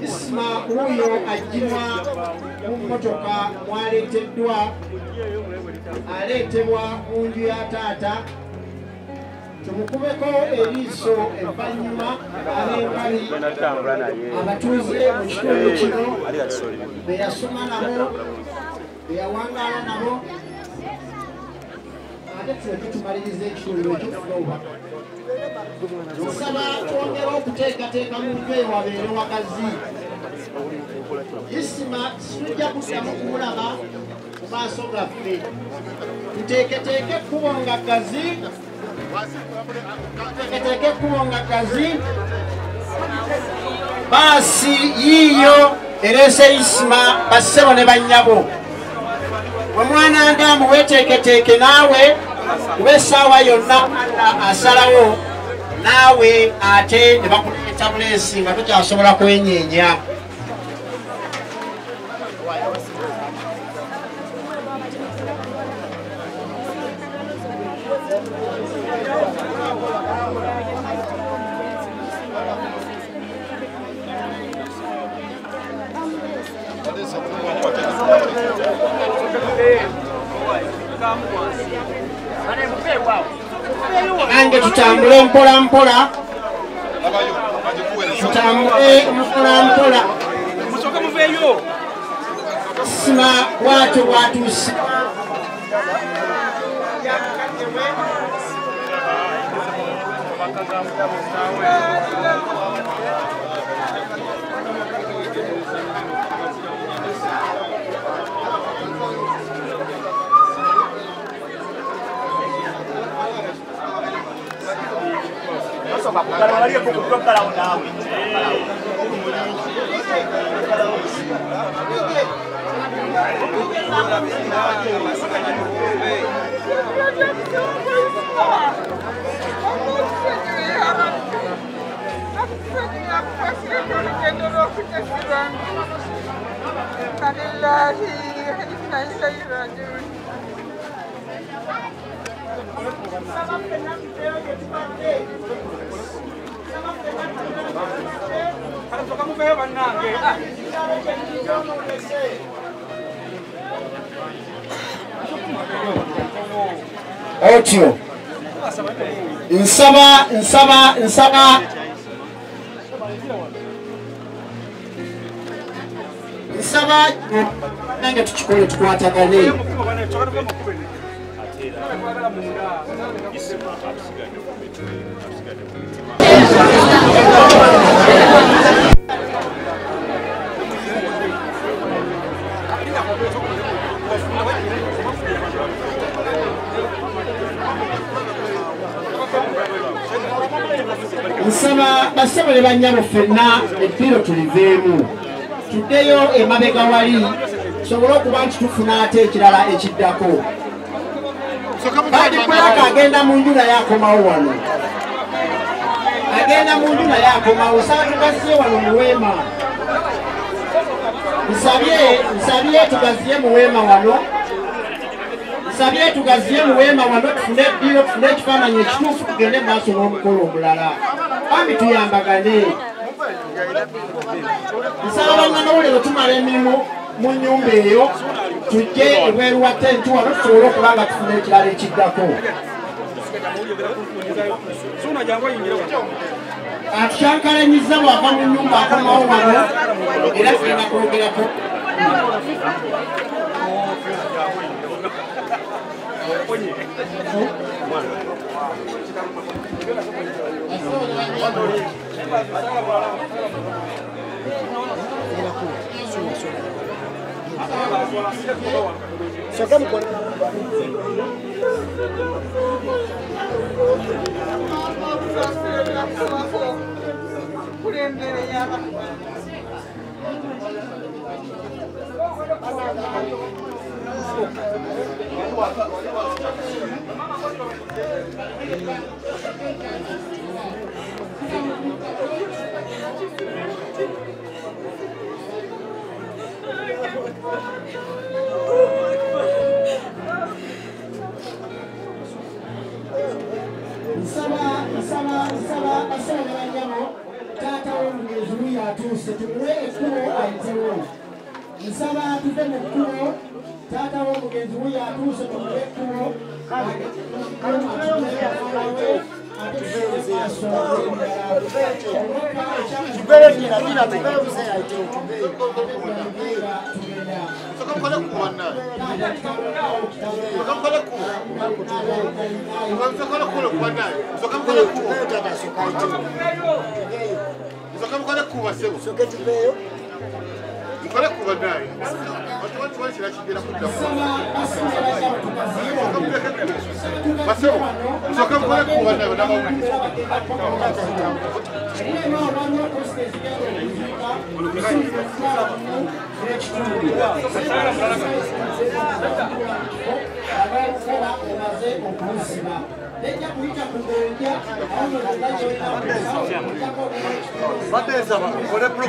Isma huyo ajimwa mmotoka mwaleteddwa aletebwa mu nju ya taata tumukubeko eriiso evanyuma ab'engali abatuuze mu kitundu kino beyasoma nabo beyawangaala nabo ate tuwe tutumaliriza ekitundu ekyoba tusaba twongera okuteekateeka mu nju eyo wabeere wakazi Isima tujja kuddamu kumulaba mu maaso gaffe tuteeketeeke ekkubo nga gazi baasi yiiyo ereese Isima bassebo ne bannyabo omwana ndaamu weeteeketeeke naawe kuba essaawa yonna asalawo naawe ate ne bakuleeta buleesi nga tokyasobola kwenyeenya nange tutambule mpola mpola Isima bwatyo bwatuuse otyo nsaba nange tukikole tukwatagane nsaba basabale bannyabo ffenna ebbiro tuliveemu tuddeyo emabega wali tusobole okuba nti tufuna ate ekirala ekiddako kadi kulaka agenda mu nju naye akomawo wano agenda mu nju naye akomawo saa tugaziye wano mu weema nsabye tugaziye mu weema wano nsabye tugaziye mu weema wano tufune ebbiro tufune ekifaananyi ekituufu tugende maaso n'omukolo omulala bambi tuyambagane nsaba bannamawulire tumala emirimu mu nnyumba eyo tujje ebweru wa tenti wano tusobole okuba nga tufuna ekirala ekiddako atukyankalanyiza bwava mu nnyumba akomawo wano era tugenda kwogerako taata w'omugenzi wuyo atuuse tumuwe ekkubo ayitewo nsaba tuve mu kkubo taata w'omugenzi wuyo atuuse tumuwe ekkubo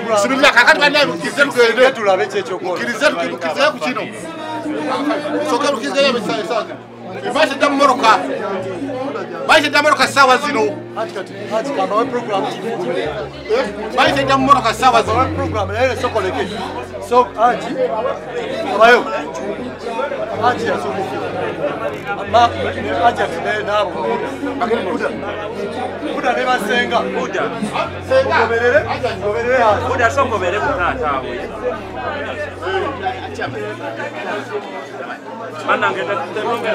Bismillah kakati bana mukize tugende tulabe kyekyokola mukize ku kino soka mukize ya bisale sana ibashe damoroka bashe damoroka sawa zino ati kama we program bashe damoroka sawa zino program ile sokoleke so ati abayo ati asoko ama ati afite nabo bakene buda ne basenga buda goberere buda so gobere kutata we mana ngeta tutelonge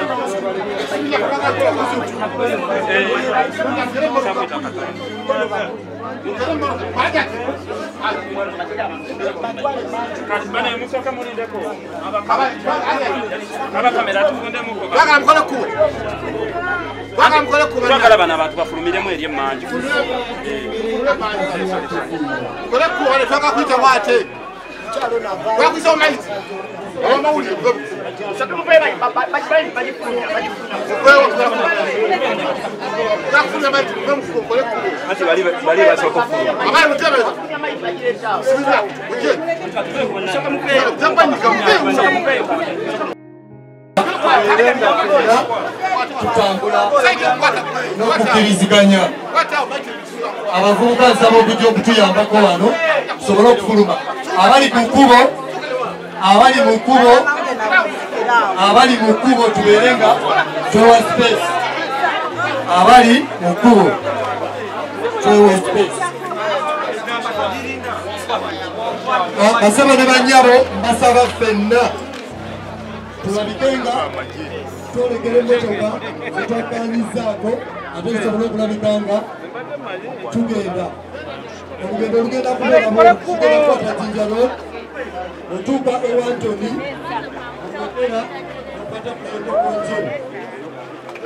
Bana musoka muri ndeko aba kamera tukunde muko baka mkola ku baka mkola ku baka bana abantu bafurumire mu eri manje kola ku wale faka kwita wate wakuzo maiti aba mawuli saka mupera bajifunya kakuna maiti mfuko kola ku ati bali basoko fu aba mutebeza sibira uje saka mupera tambanyika mupera tutambula n'okukkiriziganya abavubuka nsaba okujja okutuyambako wano tusobole okufuluma abali mu kkubo tubeere nga twewa space abali mu kkubo twewa space basaba ne bannyabo mbasaba ffenna tulabikenga twolekera emmotoka etwakkanyizaako ate tusobole okulabikanga tugenda olugendo olugenda kubeera kwata jinjalo otuuka ewantoni okera opata kuleeta kunje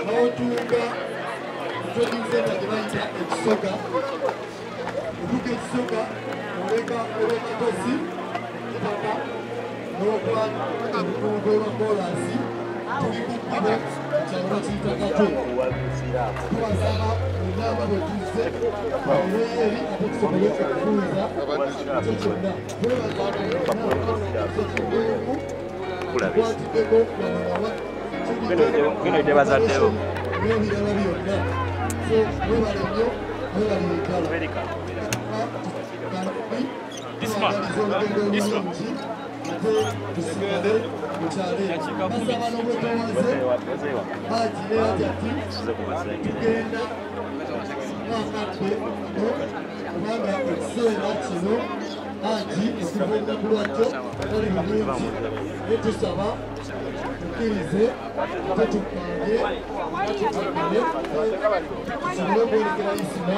n'otuuka twedinzenda gye bayita ekisoga okuka ekisoga oleka tosi kitaka n'okuba obukungu olwa kolansi tuli kukkabo kyalo bakiyita katwe tubasaba enamba bwe tuzze olweri ate tusobole okufuuza ekyo kyonna twebazaekyobuungu kwatiddeko wanawa Gino bazaddewo n'ebirala byonna so webale nnyo webale eddala olugendo olulungi ate tusigale mukyalo basaba n'obwetowaze haji ne hajati tugenda nakadde kubanga ekiseera kino haji okuvaolina ku lwakyo tali bulungi ne tusaba tukkirize ate tupange tusobole okwolekera isima